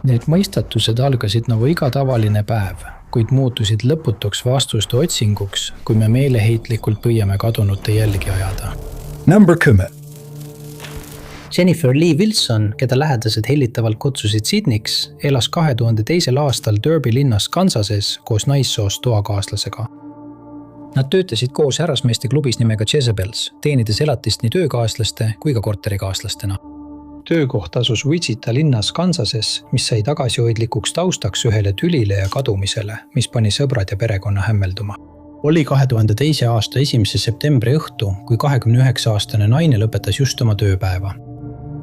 Need mõistatused algasid nagu iga tavaline päev, kuid muutusid lõputuks vastuste otsinguks, kui me meeleheitlikult püüame kadunute jälgi ajada. Number 10. Jennifer Lee Wilson, keda lähedased hellitavalt kutsusid Sydneyks, elas 2002. aastal Derby linnas Kansases koos naissoost toakaaslasega. Nad töötasid koos härrasmeeste klubis nimega Jezebels, teenides elatist nii töökaaslaste kui ka korterikaaslastena. Töökoht asus Wichita linnas Kansases, mis sai tagasihoidlikuks taustaks ühele tülile ja kadumisele, mis pani sõbrad ja perekonna hämmelduma. Oli 2002. aasta 1. septembri õhtu, kui 29-aastane naine lõpetas just oma tööpäeva.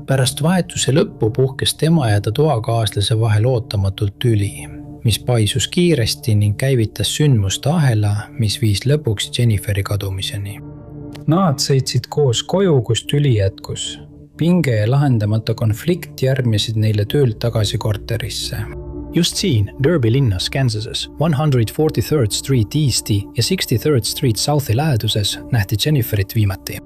Pärast vahetuse lõppu puhkes tema ja ta toakaaslase vahel ootamatult tüli, mis paisus kiiresti ning käivitas sündmuste ahela, mis viis lõpuks Jenniferi kadumiseni. Nad sõitsid koos koju, kus tüli jätkus. Pinge ja lahendamata konflikt järgmisid neile töölt tagasi korterisse. Just siin, Derby linnas Kansases, 143rd Street Easti ja 63rd Street Southi läheduses nähti Jenniferit viimati.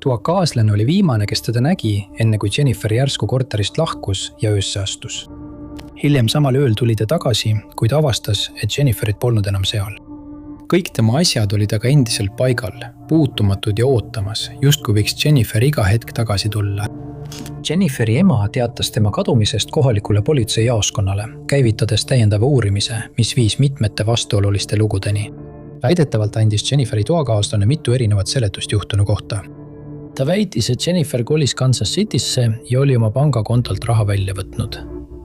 Toakaaslane oli viimane, kes teda nägi, enne kui Jennifer järsku korterist lahkus ja öösse astus. Hiljem samal ööl tuli ta tagasi, kuid avastas, et Jenniferit polnud enam seal. Kõik tema asjad olid aga endiselt paigal, puutumatud ja ootamas, justkui võiks Jennifer iga hetk tagasi tulla. Jenniferi ema teatas tema kadumisest kohalikule politseijaoskonnale, käivitades täiendava uurimise, mis viis mitmete vastuoluliste lugudeni. Väidetavalt andis Jenniferi toakaaslane mitu erinevat seletust juhtunu kohta. Ta väitis, et Jennifer kolis Kansas Citysse ja oli oma pangakontolt raha välja võtnud.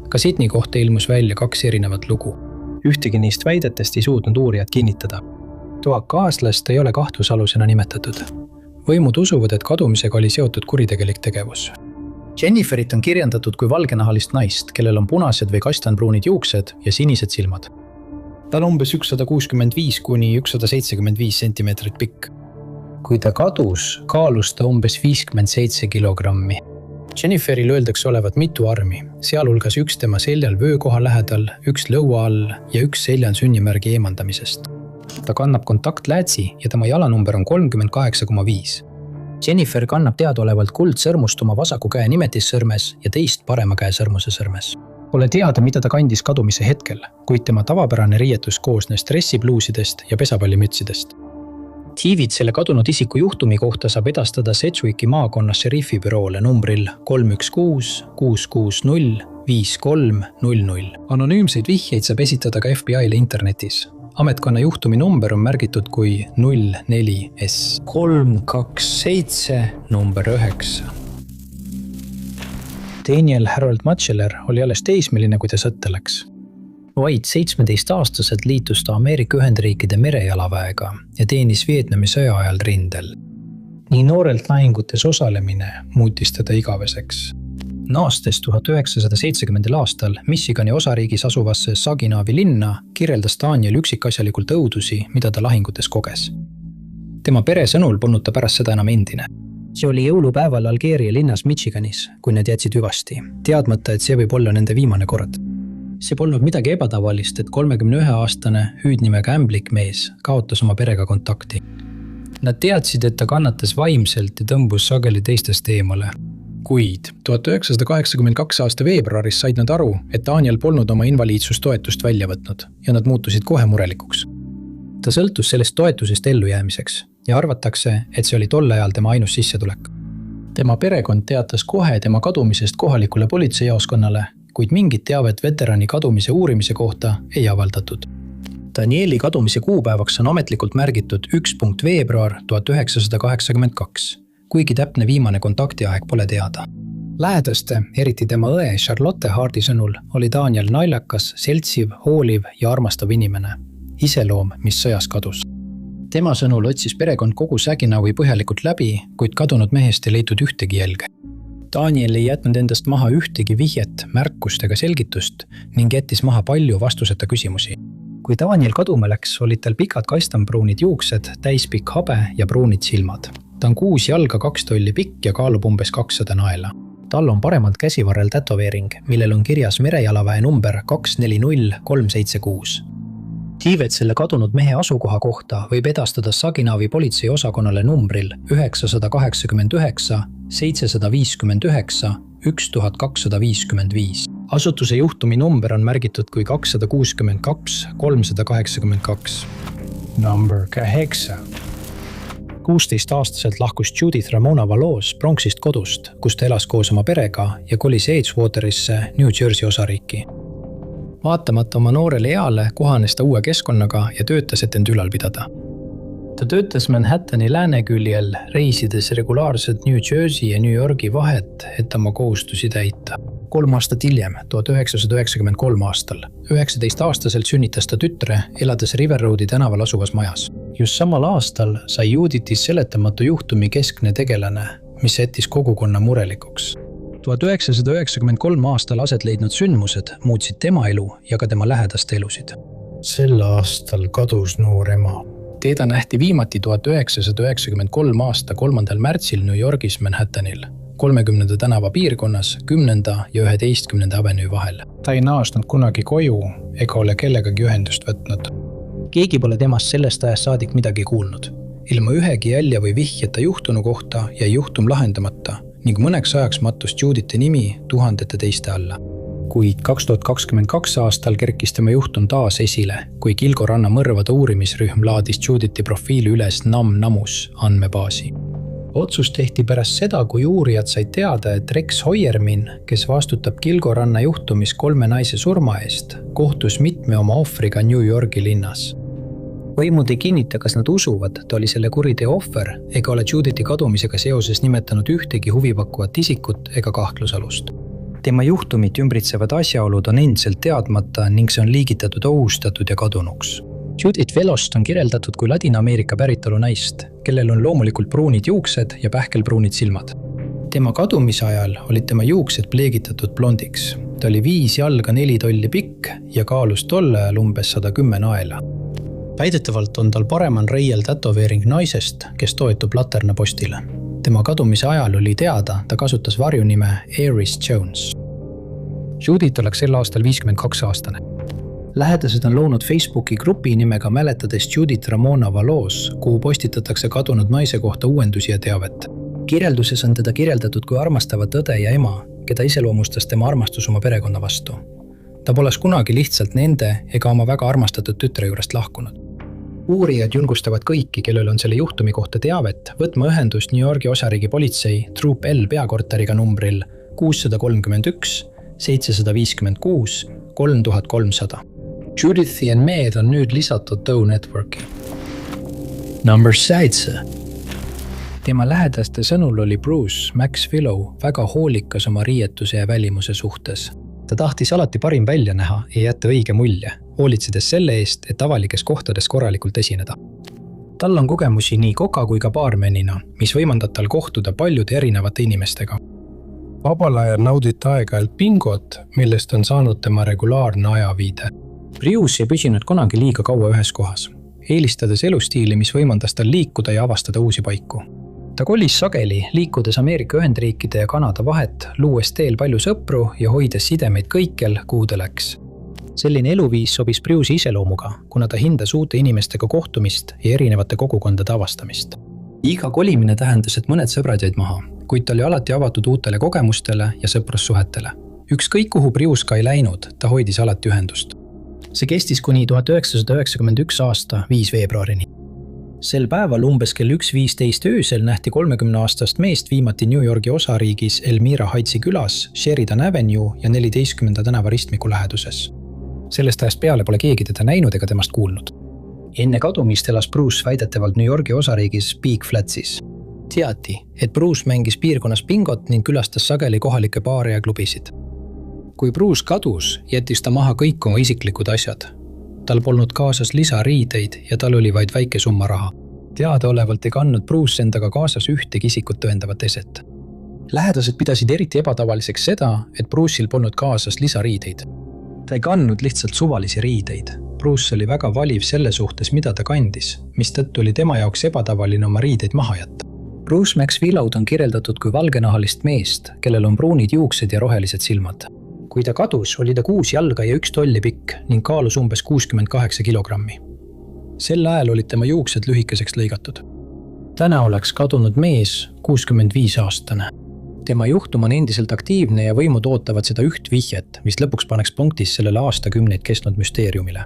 Ka Sydney kohta ilmus välja 2 erinevat lugu. Ühtegi neist väidetest ei suutnud uurijad kinnitada. Toakaaslast ei ole kahtlusalusena nimetatud. Võimud usuvad, et kadumisega oli seotud kuritegelik tegevus. Jenniferit on kirjandatud kui valgenahalist naist, kellel on punased või kastanpruunid juuksed ja sinised silmad. Ta on umbes 165 kuni 175 centimeetrit pikk. Kui ta kadus, kaalus ta umbes 57 kilogrammi. Jenniferil öeldakse olevat mitu armi, sealhulgas 1 tema seljal vöökoha lähedal, 1 lõua all ja 1 seljan sünnimärgi eemaldamisest. Ta kannab kontaktläätsi ja tema jalanumber on 38,5. Jennifer kannab teadaolevalt kuldsõrmust oma vasaku käe nimetissõrmes ja teist parema käe sõrmuse sõrmes. Pole teada, mida ta kandis kadumise hetkel, kuid tema tavapärane riietus koosnes dressipluusidest ja pesapallimütsidest. Tiivid selle kadunud isiku juhtumi kohta saab edastada Sedgwicki maakonna šerifibüroole numbril 316 660 5300. Anonüümseid vihjeid saab esitada ka FBI-le internetis. Ametkonna juhtumi number on märgitud kui 04S 327 number 9. Daniel Harold Matscheller oli alles teismeline, kui ta sõtta läks. Vaid 17-aastaselt liitus ta Ameerika Ühendriikide merejalaväega ja teenis Vietnami sõja ajal rindel. Nii noorelt lahingutes osalemine muutis teda igaveseks. Naastes 1970. aastal Michigani osariigis asuvasse Saginaavi linna kirjeldas Daniel üksikasjalikult õudusi, mida ta lahingutes koges. Tema pere sõnul polnud ta pärast seda enam endine. See oli jõulupäeval Algeeria linnas Michiganis, kui need jätsid hüvasti, teadmata, et see võib olla nende viimane kord. See polnud midagi ebatavalist, et 31-aastane hüüdnimega ämblikmees kaotas oma perega kontakti. Nad teadsid, et ta kannatas vaimselt ja tõmbus sageli teistest eemale. Kuid 1982 aasta veebruaris said nad aru, et Daniel polnud oma invaliidsustoetust välja võtnud ja nad muutusid kohe murelikuks. Ta sõltus sellest toetusest ellujäämiseks ja arvatakse, et see oli tol ajal tema ainus sissetulek. Tema perekond teatas kohe tema kadumisest kohalikule politseijaoskonnale, kuid mingit teavet veterani kadumise uurimise kohta ei avaldatud. Danieli kadumise kuupäevaks on ametlikult märgitud 1. veebruar 1982, kuigi täpne viimane kontaktiaeg pole teada. Lähedaste, eriti tema õe Charlotte Hardi sõnul, oli Daniel naljakas, seltsiv, hooliv ja armastav inimene. Iseloom, mis sõjas kadus. Tema sõnul otsis perekond kogu Saginaavi põhjalikult läbi, kuid kadunud mehest ei leitud ühtegi jälge. Daniel ei jätnud endast maha ühtegi vihjet, märkust ega selgitust ning jättis maha palju vastuseta küsimusi. Kui Daniel kaduma läks, olid tal pikad kastanpruunid juuksed, täispikk habe ja pruunid silmad. Ta on 6 jalga 2 tolli pikk ja kaalub umbes 200 naela. Tal on paremalt käsivarrel tätoveering, millel on kirjas merejalaväe number 240376. Tiivet selle kadunud mehe asukoha kohta võib edastada Saginaavi politseiosakonnale numbril 989 759 1255. asutuse juhtumi number on märgitud kui 262 382. Number 8. 16-aastaselt lahkus Judith Ramona Vallos Bronxist kodust, kus ta elas koos oma perega ja kolis Edgewaterisse New Jersey osariiki. Vaatamata oma noorele eale kohanes ta uue keskkonnaga ja töötas, et end ülal pidada. Ta töötas Manhattani lääneküljel, reisides regulaarselt New Jersey ja New Yorgi vahet, et oma kohustusi täita. 3 aastat hiljem, 1993 aastal, 19-aastaselt sünnitas ta tütre, elades River Roadi tänaval asuvas majas. Just samal aastal sai Juditis seletamatu juhtumi keskne tegelane, mis jättis kogukonna murelikuks. 1993 aastal aset leidnud sündmused muutsid tema elu ja ka tema lähedaste elusid. Sel aastal kadus noor ema. Teda nähti viimati 1993 aasta 3. märtsil New Yorgis Manhattanil, 30. tänava piirkonnas 10. ja 11. avenüü vahel. Ta ei naasnud kunagi koju ega ole kellegagi ühendust võtnud. Keegi pole temast sellest ajast saadik midagi kuulnud. Ilma ühegi jälje või vihjeta juhtunu kohta jäi juhtum lahendamata ning mõneks ajaks mattus Judithe nimi tuhandete teiste alla. Kuid 2022 aastal kerkis tema juhtum taas esile, kui Kilgo ranna mõrvade uurimisrühm laadis Judithi profiili üles NamNamus andmebaasi. Otsus tehti pärast seda, kui uurijad said teada, et Rex Heuermann, kes vastutab Kilgo ranna juhtumis 3 naise surma eest, kohtus mitme oma ohvriga New Yorgi linnas. Võimud ei kinnita, kas nad usuvad, ta oli selle kuriteo ohver ega ole Judithi kadumisega seoses nimetanud ühtegi huvipakkuvat isikut ega kahtlusalust. Tema juhtumit ümbritsevad asjaolud on endiselt teadmata ning see on liigitatud ohustatud ja kadunuks. Judith Velost on kirjeldatud kui Ladina-Ameerika päritolu naist, kellel on loomulikult pruunid juuksed ja pähkelpruunid silmad. Tema kadumise ajal olid tema juuksed pleegitatud blondiks. Ta oli 5 jalga 4 tolli pikk ja kaalus tolle ajal umbes 110 naela. Väidetavalt on tal paremal reiel tätoveering naisest, kes toetub Laternapostile. Tema kadumise ajal oli teada, ta kasutas varjunime Aries Jones. Judith oleks sel aastal 52 aastane. Lähedased on loonud Facebooki grupi nimega Mäletades Judith Ramona Vallos, kuhu postitatakse kadunud naise kohta uuendusi ja teavet. Kirjelduses on teda kirjeldatud kui armastavat õde ja ema, keda iseloomustas tema armastus oma perekonna vastu. Ta poleks kunagi lihtsalt nende ega oma väga armastatud tütre juurest lahkunud. Uurijad julgustavad kõiki, kellel on selle juhtumi kohta teavet, võtma ühendust New Yorgi osariigi politsei Troop L peakorteriga numbril 631 756 3300. Judithi ja mehed on nüüd lisatud Doe Networki. Number 7. Tema lähedaste sõnul oli Bruce Maxwillow väga hoolikas oma riietuse ja välimuse suhtes. Ta tahtis alati parim välja näha ja jätta õige mulje, hoolitsedes selle eest, et avalikes kohtades korralikult esineda. Tal on kogemusi nii koka kui ka baarmenina, mis võimaldab tal kohtuda paljude erinevate inimestega. Vabal ajal nauditi aeg-ajalt bingot, millest on saanud tema regulaarne ajaviide. Bruce ei püsinud kunagi liiga kaua ühes kohas, eelistades elustiili, mis võimaldas tal liikuda ja avastada uusi paiku. Ta kolis sageli, liikudes Ameerika Ühendriikide ja Kanada vahet, luues teel palju sõpru ja hoides sidemeid kõikjal, kuhu ta läks. Selline eluviis sobis Bruce'i iseloomuga, kuna ta hindas uute inimestega kohtumist ja erinevate kogukondade avastamist. Iga kolimine tähendas, et mõned sõbrad jäid maha, kuid ta oli alati avatud uutele kogemustele ja sõprussuhetele. Ükskõik kuhu Bruce ka ei läinud, ta hoidis alati ühendust. See kestis kuni 1991 aasta 5 veebruarini. Sel päeval umbes kell 1:15 öösel nähti 30-aastast meest viimati New Yorgi osariigis Elmira Heightsi külas Sheridan Avenue ja 14. tänava ristmiku läheduses. Sellest ajast peale pole keegi teda näinud ega temast kuulnud. Enne kadumist elas Bruce väidetavalt New Yorgi osariigis Big Flatsis. Teati, et Bruce mängis piirkonnas bingot ning külastas sageli kohalikke baare ja klubisid. Kui Bruce kadus, jättis ta maha kõik oma isiklikud asjad. Tal polnud kaasas lisariideid ja tal oli vaid väike summa raha. Teadaolevalt ei kandnud Bruce endaga kaasas ühtegi isikut tõendavat eset. Lähedased pidasid eriti ebatavaliseks seda, et Bruce'il polnud kaasas lisariideid. Ta ei kandnud lihtsalt suvalisi riideid. Bruce oli väga valiv selle suhtes, mida ta kandis, mistõttu oli tema jaoks ebatavaline oma riideid maha jätta. Bruce Maxwillow on kirjeldatud kui valgenahalist meest, kellel on pruunid juuksed ja rohelised silmad. Kui ta kadus, oli ta 6 jalga ja 1 tolli pikk ning kaalus umbes 68 kilogrammi. Sel ajal olid tema juuksed lühikeseks lõigatud. Täna oleks kadunud mees 65-aastane. Tema juhtum on endiselt aktiivne ja võimud ootavad seda üht vihjet, mis lõpuks paneks punktis sellele aastakümneid kestnud müsteeriumile.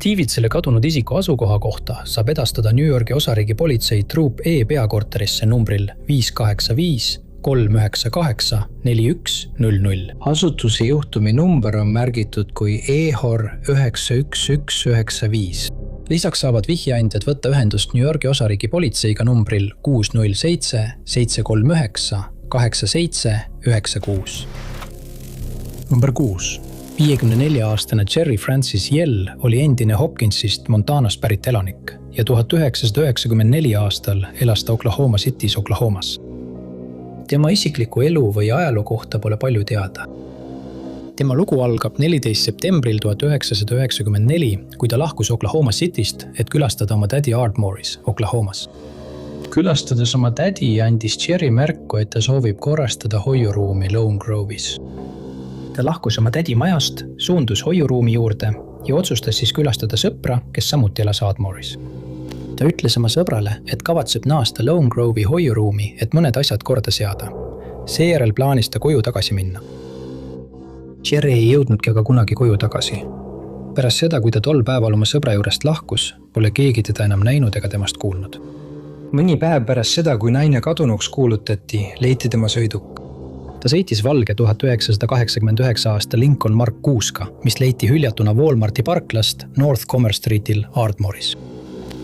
Tiivitsele kadunud isiku asukoha kohta saab edastada New Yorgi osariigi politsei Troop E peakorterisse numbril 585 398 4100. Asutuse juhtumi number on märgitud kui EHOR 91195. Lisaks saavad vihjeandjad võtta ühendust New Yorgi osariigi politseiga numbril 607 739 8796. Number 6. 54-aastane Jerry Francis Yell oli endine Hopkinsist Montanast pärit elanik ja 1994 aastal elas ta Oklahoma City's Oklahomas. Tema isikliku elu või ajaloo kohta pole palju teada. Tema lugu algab 14. septembril 1994, kui ta lahkus Oklahoma Cityst, et külastada oma tädi Ardmore'is, Oklahomas. Külastades oma tädi andis Jerry märku, et ta soovib korrastada hoiuruumi Lone Grove'is. Ta lahkus oma tädi majast, suundus hoiuruumi juurde ja otsustas siis külastada sõpra, kes samuti elas Ardmore'is. Ta ütles oma sõbrale, et kavatseb naasta Lone Grove'i hoiuruumi, et mõned asjad korda seada. Seejärel plaanis ta koju tagasi minna. Jerry ei jõudnudki aga kunagi koju tagasi. Pärast seda, kui ta tol päeval oma sõbra juurest lahkus, pole keegi teda enam näinud ega temast kuulnud. Mõni päev pärast seda, kui naine kadunuks kuulutati, leiti tema sõiduk. Ta sõitis valge 1989 aasta Lincoln Mark 6, mis leiti hüljatuna Walmarti parklast North Commerce Streetil Ardmore'is.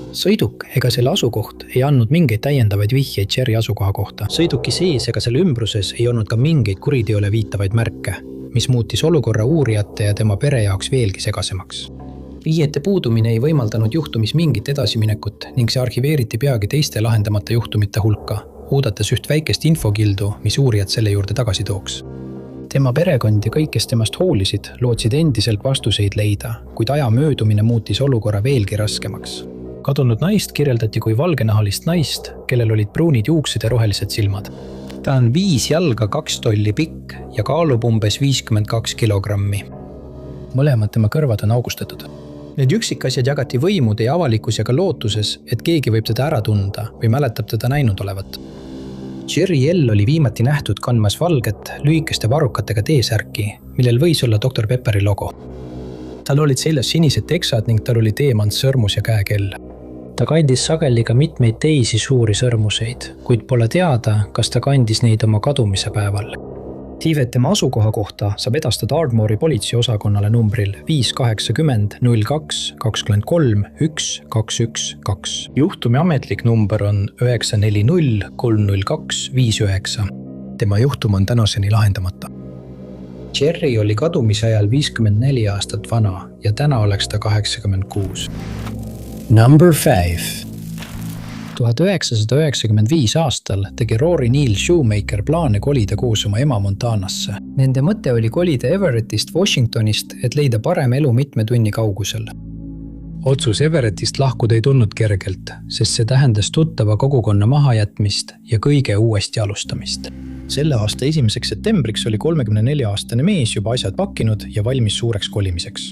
Sõiduk ega selle asukoht ei andnud mingeid täiendavaid vihjeid Jerry asukoha kohta. Sõiduki sees ega selle ümbruses ei olnud ka mingeid kuriteole viitavaid märke, mis muutis olukorra uurijate ja tema pere jaoks veelgi segasemaks. Vihjete puudumine ei võimaldanud juhtumis mingit edasiminekut ning see arhiveeriti peagi teiste lahendamata juhtumite hulka, oodates üht väikest infokildu, mis uurijad selle juurde tagasi tooks. Tema perekond ja kõik, kes temast hoolisid, lootsid endiselt vastuseid leida, kuid aja möödumine muutis olukorra veelgi raskemaks. Kadunud naist kirjeldati kui valgenahalist naist, kellel olid pruunid juuksed ja rohelised silmad. Ta on 5 jalga 2 tolli pikk ja kaalub umbes 52 kilogrammi. Mõlemad tema kõrvad on augustatud. Need üksikasjad jagati võimude ja avalikkusega lootuses, et keegi võib teda ära tunda või mäletab teda näinud olevat. Jerry Yell oli viimati nähtud kandmas valget, lühikeste varrukatega T-särki, millel võis olla Dr. Pepperi logo. Tal olid seljas sinised teksad ning tal oli teemant sõrmus ja käekell. Ta kandis sageli ka mitmeid teisi suuri sõrmuseid, kuid pole teada, kas ta kandis neid oma kadumise päeval. Tiivet tema asukoha kohta saab edastada Ardmore'i politseiosakonnale numbril 580 02 23 1212. Juhtumi ametlik number on 940 302 59. Tema juhtum on tänaseni lahendamata. Jerry oli kadumise ajal 54 aastat vana ja täna oleks ta 86. Number 5. 1995 aastal tegi Rory Neal Shoemaker plaane kolida koos oma ema Montanasse. Nende mõte oli kolida Everettist Washingtonist, et leida parem elu mitme tunni kaugusel. Otsus Everettist lahkuda ei tulnud kergelt, sest see tähendas tuttava kogukonna mahajätmist ja kõige uuesti alustamist. Selle aasta 1. septembriks oli 34-aastane mees juba asjad pakkinud ja valmis suureks kolimiseks.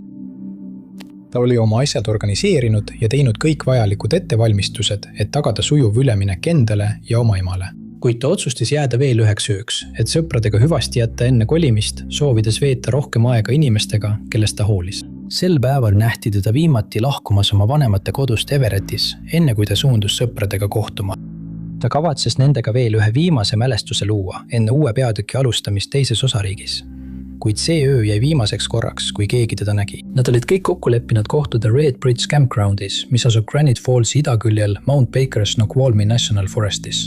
Ta oli oma asjad organiseerinud ja teinud kõik vajalikud ettevalmistused, et tagada sujuv üleminek endale ja oma emale. Kuid ta otsustas jääda veel üheks ööks, et sõpradega hüvasti jätta enne kolimist, soovides veeta rohkem aega inimestega, kellest ta hoolis. Sel päeval nähti teda viimati lahkumas oma vanemate kodust Everettis, enne kui ta suundus sõpradega kohtuma. Ta kavatses nendega veel ühe viimase mälestuse luua enne uue peatüki alustamist teises osariigis. Kuid see öö jäi viimaseks korraks, kui keegi teda nägi. Nad olid kõik kokku leppinud kohtuda Red Bridge Campgroundis, mis asub Granite Fallsi idaküljel Mount Baker Snoqualmie National Forestis.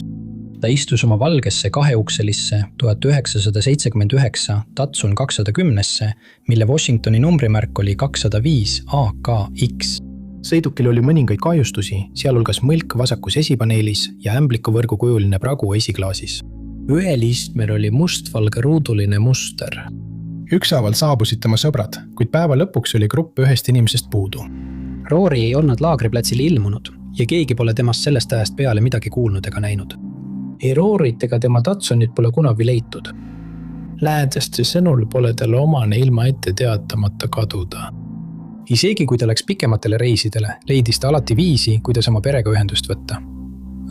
Ta istus oma valgesse 2-ukselisse 1979 Datsun 210-sse, mille Washingtoni numbrimärk oli 205 AKX. Sõidukil oli mõningaid kahjustusi, sealhulgas mõlk vasakus esipaneelis ja ämblikuvõrgu kujuline pragu esiklaasis. Ühel istmel oli mustvalge ruuduline muster. Ükshaaval saabusid tema sõbrad, kuid päeva lõpuks oli grupp ühest inimesest puudu. Rory ei olnud laagriplatsile ilmunud ja keegi pole temast sellest ajast peale midagi kuulnud ega näinud. Ei Roryt ega tema Datsunit pole kunagi leitud. Lähedaste sõnul pole tal omane ilma ette teatamata kaduda. Isegi kui ta läks pikematele reisidele, leidis ta alati viisi, kuidas oma perega ühendust võtta.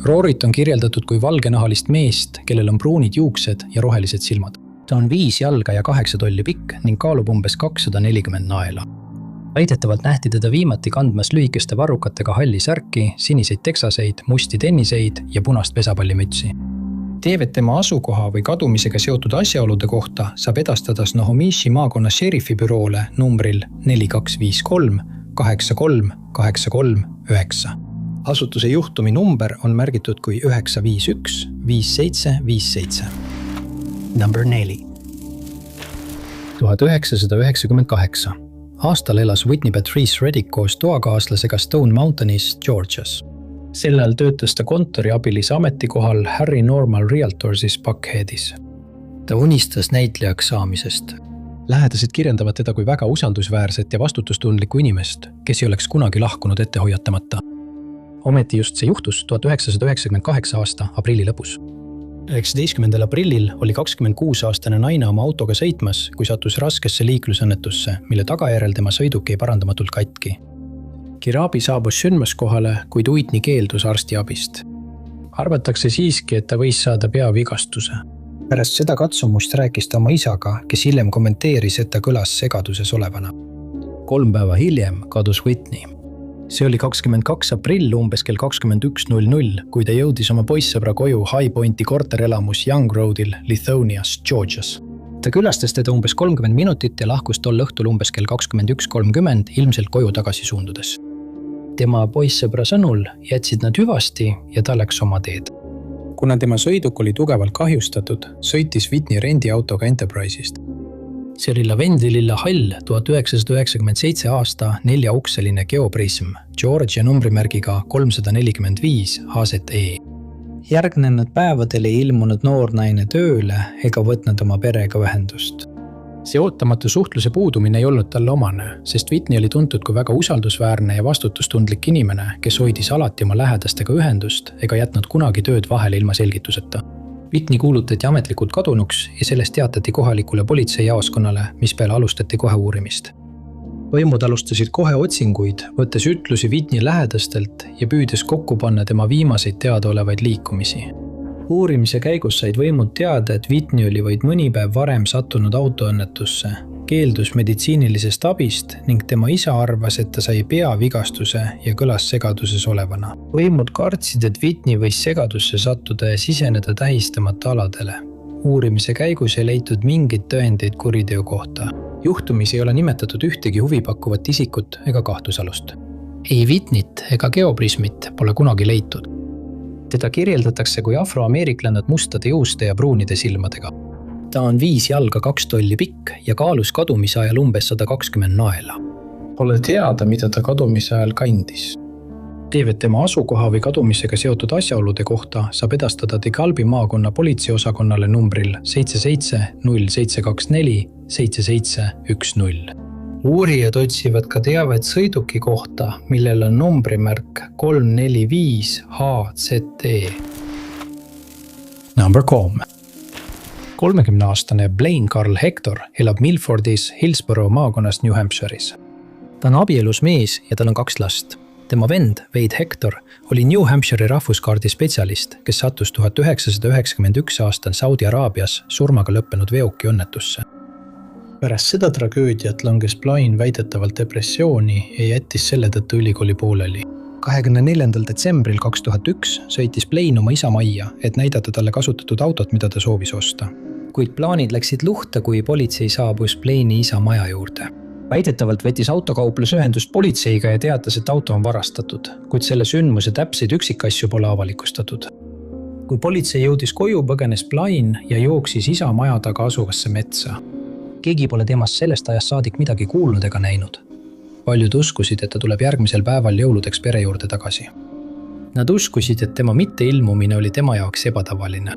Rorit on kirjeldatud kui valgenahalist meest, kellel on pruunid juuksed ja rohelised silmad. Ta on 5 jalga ja 8 tolli pikk ning kaalub umbes 240 naela. Väidetavalt nähti teda viimati kandmas lühikeste varrukatega halli särki, siniseid teksaseid, musti tenniseid ja punast pesapallimütsi. Teevet tema asukoha või kadumisega seotud asjaolude kohta saab edastada Snohomishi maakonna šerifi büroole numbril 4253 83 83 9. Asutuse juhtumi number on märgitud kui 951 5757. Number 4. 1998. Aastal elas Whitney Patrice Reddick koos toakaaslasega Stone Mountainis, Georgias. Sel ajal töötas ta kontoriabilise ametikohal Harry Normal Realtorsis Buckheadis. Ta unistas näitlejaks saamisest. Lähedased kirjeldavad teda kui väga usaldusväärset ja vastutustundlikku inimest, kes ei oleks kunagi lahkunud ette hoiatamata. Ometi just see juhtus 1998 aasta aprilli lõpus. 19. aprillil oli 26-aastane naine oma autoga sõitmas, kui sattus raskesse liiklusõnnetusse, mille tagajärjel tema sõiduk jäi parandamatult katki. Kiraabi saabus sündmuskohale, kuid Whitney keeldus arstiabist. Arvatakse siiski, et ta võis saada peavigastuse. Pärast seda katsumust rääkis ta oma isaga, kes hiljem kommenteeris, et ta kõlas segaduses olevana. 3 päeva hiljem kadus Whitney. See oli 22. aprill umbes kell 21:00, kui ta jõudis oma poissõbra koju High Pointi korterelamus Young Roadil, Lithonias, Georgias. Ta külastas teda umbes 30 minutit ja lahkus tol õhtul umbes kell 21:30 ilmselt koju tagasi suundudes. Tema poissõbra sõnul jätsid nad hüvasti ja ta läks oma teed. Kuna tema sõiduk oli tugevalt kahjustatud, sõitis Whitney rendiautoga Enterprise'ist. See oli lavendililla hall 1997 aasta 4-ukseline Geoprism, Georgia numbrimärgiga 345 HZE. Järgnenud päevadel ei ilmunud noor naine tööle ega võtnud oma perega ühendust. See ootamatu suhtluse puudumine ei olnud talle omane, sest Whitney oli tuntud kui väga usaldusväärne ja vastutustundlik inimene, kes hoidis alati oma lähedastega ühendust ega jätnud kunagi tööd vahele ilma selgituseta. Whitney kuulutati ametlikult kadunuks ja sellest teatati kohalikule politseijaoskonnale, mis peale alustati kohe uurimist. Võimud alustasid kohe otsinguid, võttes ütlusi Whitney lähedastelt ja püüdes kokku panna tema viimaseid teadaolevaid liikumisi. Uurimise käigus said võimud teada, et Whitney oli vaid mõni päev varem sattunud autoõnnetusse, keeldus meditsiinilisest abist ning tema isa arvas, et ta sai peavigastuse ja kõlas segaduses olevana. Võimud kartsid, et Whitney võis segadusse sattuda ja siseneda tähistamata aladele. Uurimise käigus ei leitud mingeid tõendeid kuriteo kohta. Juhtumis ei ole nimetatud ühtegi huvipakkuvat isikut ega kahtlusalust. Ei Whitneyt ega Geoprismit pole kunagi leitud. Teda kirjeldatakse kui afroameeriklannat mustade juuste ja pruunide silmadega. Ta on 5 jalga 2 tolli pikk ja kaalus kadumise ajal umbes 120 naela. Pole teada, mida ta kadumise ajal kandis. Teevet tema asukoha või kadumisega seotud asjaolude kohta saab edastada DeKalbi maakonna politseiosakonnale numbril 770724 7710. Uurijad otsivad ka teavet sõiduki kohta, millel on numbrimärk 345 HZE. Number 3. 30-aastane Blaine Carl Hector elab Milfordis, Hillsborough maakonnas New Hampshire'is. Ta on abielus mees ja tal on 2 last. Tema vend, Wade Hector, oli New Hampshire'i rahvuskaardi spetsialist, kes sattus 1991 aastal Saudi Araabias surmaga lõppenud veoki õnnetusse. Pärast seda tragöödiat langes Blaine väidetavalt depressiooni ja jättis selle tõttu ülikooli pooleli. 24. detsembril 2001 sõitis Blaine oma isa majja, et näidata talle kasutatud autot, mida ta soovis osta. Kuid plaanid läksid luhta, kui politsei saabus Blaine'i isa maja juurde. Väidetavalt võttis autokauples ühendust politseiga ja teatas, et auto on varastatud, kuid selle sündmuse täpseid üksikasju pole avalikustatud. Kui politsei jõudis koju, põgenes Blaine ja jooksis isa maja taga asuvasse metsa. Keegi pole temast sellest ajast saadik midagi kuulnud ega näinud. Paljud uskusid, et ta tuleb järgmisel päeval jõuludeks pere juurde tagasi. Nad uskusid, et tema mitteilmumine oli tema jaoks ebatavaline.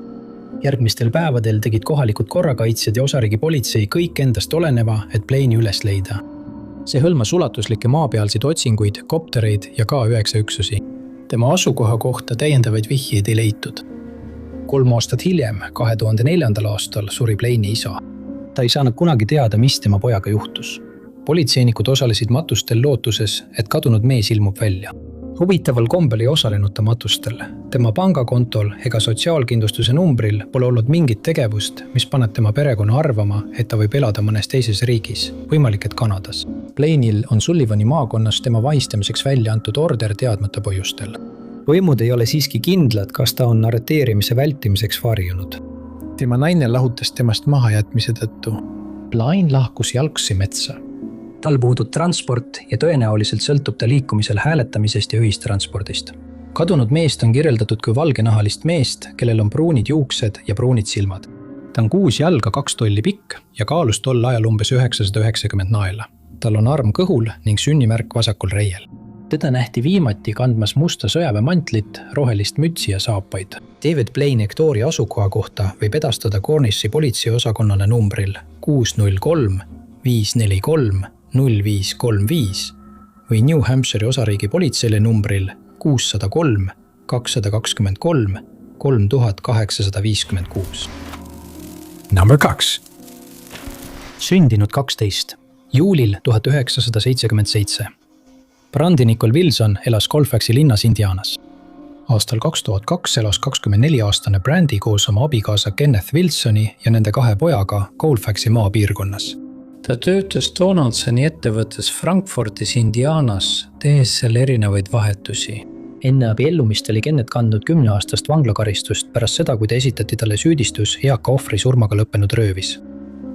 Järgmistel päevadel tegid kohalikud korrakaitsjad ja osariigi politsei kõik endast oleneva, et Blaine'i üles leida. See hõlmas ulatuslikke maapealseid otsinguid, koptereid ja K9 üksusi. Tema asukoha kohta täiendavaid vihjeid ei leitud. 3 aastat hiljem, 2004. aastal, suri Blaine'i isa. Ta ei saanud kunagi teada, mis tema pojaga juhtus. Politseinikud osalesid matustel lootuses, et kadunud mees ilmub välja. Huvitaval kombel ei osalenud ta matustel. Tema pangakontol ega sotsiaalkindlustuse numbril pole olnud mingit tegevust, mis paneb tema perekonna arvama, et ta võib elada mõnes teises riigis, võimalik et Kanadas. Blaine'il on Sullivani maakonnas tema vahistamiseks välja antud order teadmata põhjustel. Võimud ei ole siiski kindlad, kas ta on arreteerimise vältimiseks varjunud. Tema naine lahutas temast mahajätmise tõttu. Blaine lahkus jalgsi metsa. Tal puudub transport ja tõenäoliselt sõltub ta liikumisel hääletamisest ja ühistranspordist. Kadunud meest on kirjeldatud kui valgenahalist meest, kellel on pruunid juuksed ja pruunid silmad. Ta on 6 jalga 2 tolli pikk ja kaalus tol ajal umbes 990 naela. Tal on arm kõhul ning sünnimärk vasakul reiel. Teda nähti viimati kandmas musta sõjaväemantlit, rohelist mütsi ja saapaid. David Blaine Ektori asukoha kohta võib edastada Cornissi politseiosakonnale numbril 603 543 0535 või New Hampshire'i osariigi politseile numbril 603 223 3856. Number 2. Sündinud 12. juulil 1977. Brandi Nicole Wilson elas Colfaxi linnas Indianas. Aastal 2002 elas 24-aastane Brandi koos oma abikaasa Kenneth Wilsoni ja nende 2 pojaga Colfaxi maapiirkonnas. Ta töötas Donaldsoni ettevõttes Frankfurtis Indianas, tehes seal erinevaid vahetusi. Enne abiellumist oli Kenneth kandnud 10-aastast vanglakaristust pärast seda, kui ta esitati talle süüdistus eaka ohvri surmaga lõppenud röövis.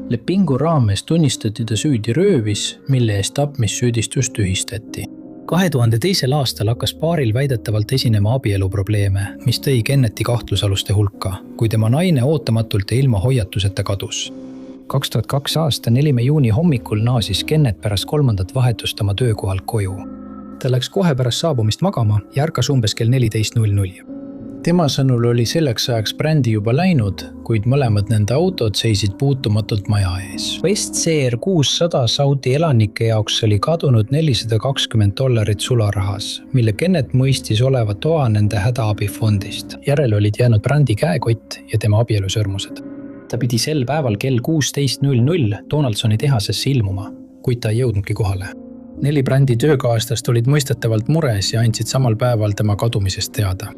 Lepingu raames tunnistati ta süüdi röövis, mille eest tapmissüüdistus tühistati. 2002. aastal hakkas paaril väidetavalt esinema abieluprobleeme, mis tõi Kennethi kahtlusaluste hulka, kui tema naine ootamatult ja ilma hoiatuseta kadus. 2002 aasta 4. juuni hommikul naasis Kenneth pärast 3. vahetust oma töökohalt koju. Ta läks kohe pärast saabumist magama ja ärkas umbes kell 14.00. Tema sõnul oli selleks ajaks Brandi juba läinud, kuid mõlemad nende autod seisid puutumatult maja ees. West CR 600 Saudi elanike jaoks oli kadunud $420 sularahas, mille Kenneth mõistis oleva toa nende hädaabifondist. Järele olid jäänud Brandi käekott ja tema abielusõrmused. Ta pidi sel päeval kell 16.00 Donaldsoni tehasesse ilmuma, kuid ta ei jõudnudki kohale. 4 Brandi töökaaslast olid mõistetavalt mures ja andsid samal päeval tema kadumisest teada.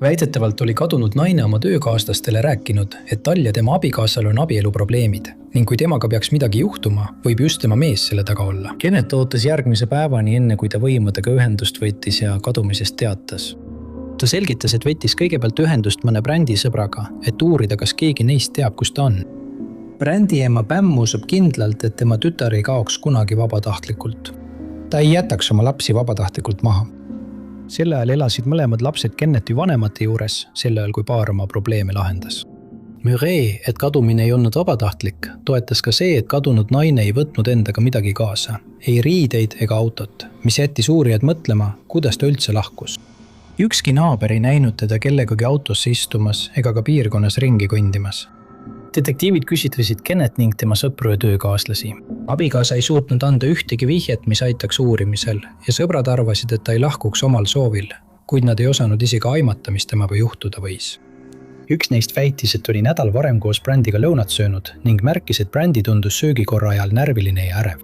Väidetavalt oli kadunud naine oma töökaaslastele rääkinud, et tal ja tema abikaasal on abieluprobleemid ning kui temaga peaks midagi juhtuma, võib just tema mees selle taga olla. Kenneth ootas järgmise päevani enne, kui ta võimudega ühendust võttis ja kadumisest teatas. Ta selgitas, et võttis kõigepealt ühendust mõne Brandi sõbraga, et uurida, kas keegi neist teab, kus ta on. Brandi ema Pam usub kindlalt, et tema tütar ei kaoks kunagi vabatahtlikult. Ta ei jätaks oma lapsi vabatahtlikult maha. Selle ajal elasid mõlemad lapsed Kennethi vanemate juures, sel ajal kui paar oma probleeme lahendas. Murray, et kadumine ei olnud vabatahtlik, toetas ka see, et kadunud naine ei võtnud endaga midagi kaasa, ei riideid ega autot, mis jättis uurijad mõtlema, kuidas ta üldse lahkus. Ükski naaber ei näinud teda kellegagi autosse istumas ega ka piirkonnas ringi kõndimas. Detektiivid küsitlesid Kenneth ning tema sõpru ja töökaaslasi. Abikaasa ei suutnud anda ühtegi vihjet, mis aitaks uurimisel ja sõbrad arvasid, et ta ei lahkuks omal soovil, kuid nad ei osanud isegi aimata, mis temaga juhtuda võis. Üks neist väitis, et oli nädal varem koos Brandiga lõunat söönud ning märkis, et Brandi tundus söögikorra ajal närviline ja ärev.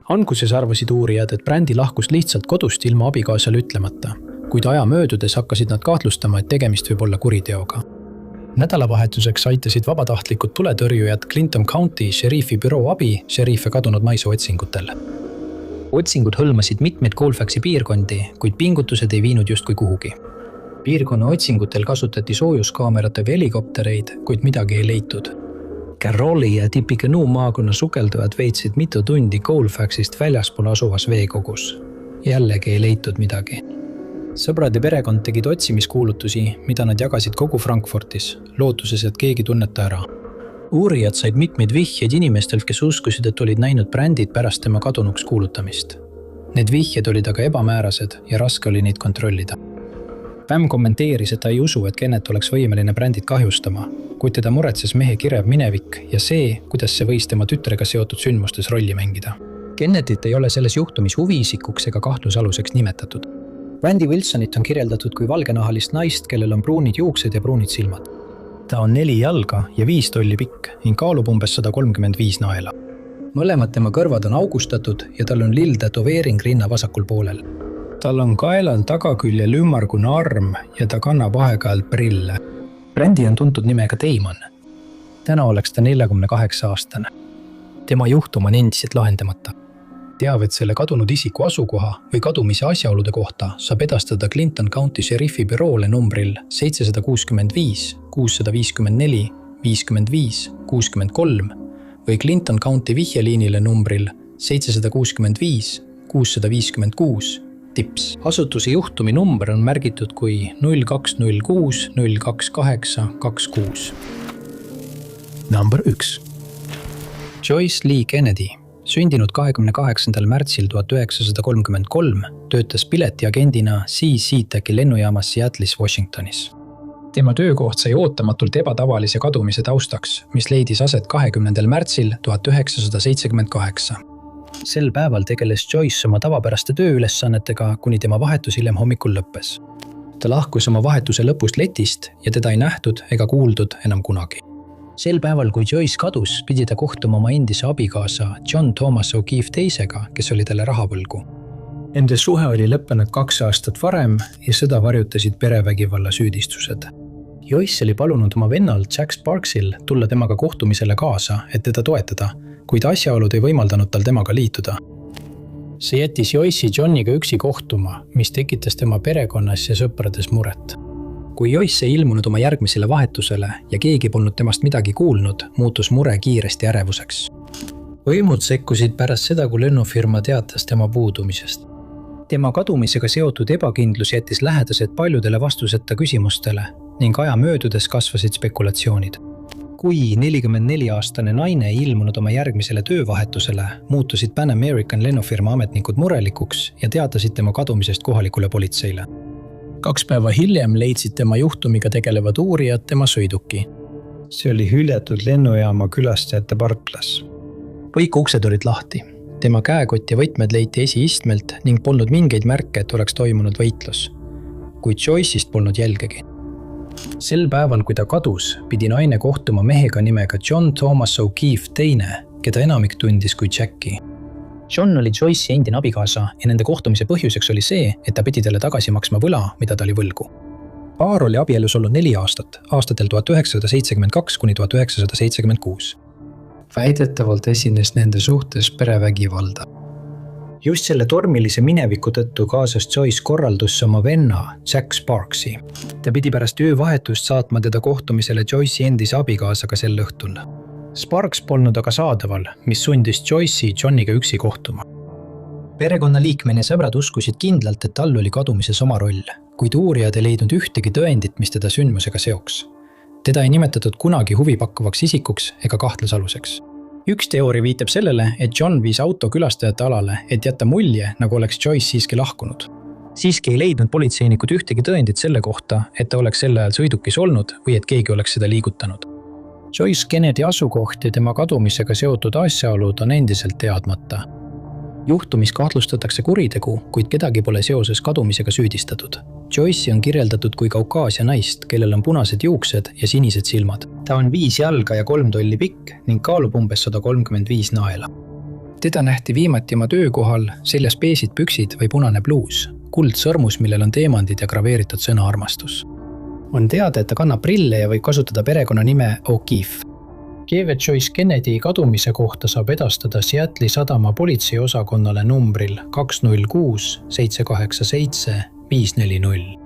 Alguses arvasid uurijad, et Brandi lahkus lihtsalt kodust ilma abikaasale ütlemata, kuid aja möödudes hakkasid nad kahtlustama, et tegemist võib olla kuriteoga. Nädalavahetuseks aitasid vabatahtlikud tuletõrjujad Clinton County šeriifi büroo abi šeriife kadunud naise otsingutel. Otsingud hõlmasid mitmeid Colfaxi piirkondi, kuid pingutused ei viinud justkui kuhugi. Piirkonna otsingutel kasutati soojuskaamerate või helikoptereid, kuid midagi ei leitud. Carrolli ja Tippecanoe maakonna sukeldujad veetsid mitu tundi Colfaxist väljaspool asuvas veekogus. Jällegi ei leitud midagi. Sõbrad ja perekond tegid otsimiskuulutusi, mida nad jagasid kogu Frankfurtis, lootuses, et keegi tunneta ära. Uurijad said mitmeid vihjeid inimestelt, kes uskusid, et olid näinud Brandit pärast tema kadunuks kuulutamist. Need vihjed olid aga ebamäärased ja raske oli neid kontrollida. Pam kommenteeris, et ta ei usu, et Kenneth oleks võimeline Brandit kahjustama, kuid teda muretses mehe kirev minevik ja see, kuidas see võis tema tütrega seotud sündmustes rolli mängida. Kennethit ei ole selles juhtumis huviisikuks ega kahtlusaluseks nimetatud. Brandi Wilsonit on kirjeldatud kui valgenahalist naist, kellel on pruunid juuksed ja pruunid silmad. Ta on 4 jalga ja 5 tolli pikk ning kaalub umbes 135 naela. Mõlemad tema kõrvad on augustatud ja tal on lill tätoveering rinna vasakul poolel. tal on kaelal tagaküljel ümmargune arm ja ta kannab aeg-ajalt prille. Brändi on tuntud nimega Damon. Täna oleks ta 48-aastane. Tema juhtum on endiselt lahendamata. Teavet selle kadunud isiku asukoha või kadumise asjaolude kohta saab edastada Clinton County Sheriffi büroole numbril 765 654 55 63 või Clinton County vihjeliinile numbril 765 656 TIPS. Asutuse juhtumi number on märgitud kui 0206 028 26. Number 1. Joyce Lee Kennedy, sündinud 28. märtsil 1933, töötas piletiagendina SeaTac lennujaamas Seattle'is, Washingtonis. Tema töökoht sai ootamatult ebatavalise kadumise taustaks, mis leidis aset 20. märtsil 1978. Sel päeval tegeles Joyce oma tavapäraste tööülesannetega, kuni tema vahetus hiljem hommikul lõppes. Ta lahkus oma vahetuse lõpust letist ja teda ei nähtud ega kuuldud enam kunagi. Sel päeval, kui Joyce kadus, pidi ta kohtuma oma endise abikaasa John Thomas O'Keefe teisega, kes oli talle rahavõlgu. Nende suhe oli lõppenud 2 aastat varem ja seda varjutasid perevägivalla süüdistused. Joyce oli palunud oma vennal Jack Sparksil tulla temaga kohtumisele kaasa, et teda toetada, kuid asjaolud ei võimaldanud tal temaga liituda. See jättis Joyce'i Johniga üksi kohtuma, mis tekitas tema perekonnas ja sõprades muret. Kui Joyce ei ilmunud oma järgmisele vahetusele ja keegi polnud temast midagi kuulnud, muutus mure kiiresti ärevuseks. Võimud sekkusid pärast seda, kui lennufirma teatas tema puudumisest. Tema kadumisega seotud ebakindlus jättis lähedased paljudele vastuseta küsimustele ning aja möödudes kasvasid spekulatsioonid. Kui 44-aastane naine ei ilmunud oma järgmisele töövahetusele, muutusid Pan American lennufirma ametnikud murelikuks ja teatasid tema kadumisest kohalikule politseile. 2 päeva hiljem leidsid tema juhtumiga tegelevad uurijad tema sõiduki. See oli hüljatud lennujaama külastajate parklas. Kõik uksed olid lahti. Tema käekott ja võtmed leiti esiistmelt ning polnud mingeid märke, et oleks toimunud võitlus. Kuid Joyce'ist polnud jälgegi. Sel päeval, kui ta kadus, pidi naine kohtuma mehega nimega John Thomas O'Keefe teine, keda enamik tundis kui Jacki. John oli Joyce'i endine abikaasa ja nende kohtumise põhjuseks oli see, et ta pidi talle tagasi maksma võla, mida ta oli võlgu. Paar oli abielus olnud 4 aastat, aastatel 1972 kuni 1976. Väidetavalt esines nende suhtes perevägivalda. Just selle tormilise mineviku tõttu kaasas Joyce korraldusse oma venna Jack Sparksi. Ta pidi pärast töövahetust saatma teda kohtumisele Joyce'i endise abikaasaga sel õhtul. Sparks polnud aga saadaval, mis sundis Joyce'i Johniga üksi kohtuma. Perekonnaliikmed ja sõbrad uskusid kindlalt, et tal oli kadumises oma roll, kuid uurijad ei leidnud ühtegi tõendit, mis teda sündmusega seoks. Teda ei nimetatud kunagi huvipakkuvaks isikuks ega kahtlusaluseks. Üks teooria viitab sellele, et John viis auto külastajate alale, et jätta mulje, nagu oleks Joyce siiski lahkunud. Siiski ei leidnud politseinikud ühtegi tõendit selle kohta, et ta oleks sel ajal sõidukis olnud või et keegi oleks seda liigutanud. Joyce Kennedy asukoht ja tema kadumisega seotud asjaolud on endiselt teadmata. Juhtumis kahtlustatakse kuritegu, kuid kedagi pole seoses kadumisega süüdistatud. Joyce'i on kirjeldatud kui Kaukaasia naist, kellel on punased juuksed ja sinised silmad. Ta on 5 jalga ja 3 tolli pikk ning kaalub umbes 135 naela. Teda nähti viimati oma töökohal, seljas beesid püksid või punane bluus, kuldsõrmus, millel on teemandid ja graveeritud sõna armastus. On teada, et ta kannab prille ja võib kasutada perekonnanime O'Keefe. Keeve Joyce Kennedy kadumise kohta saab edastada Seattle'i sadama politseiosakonnale numbril 206 787 540.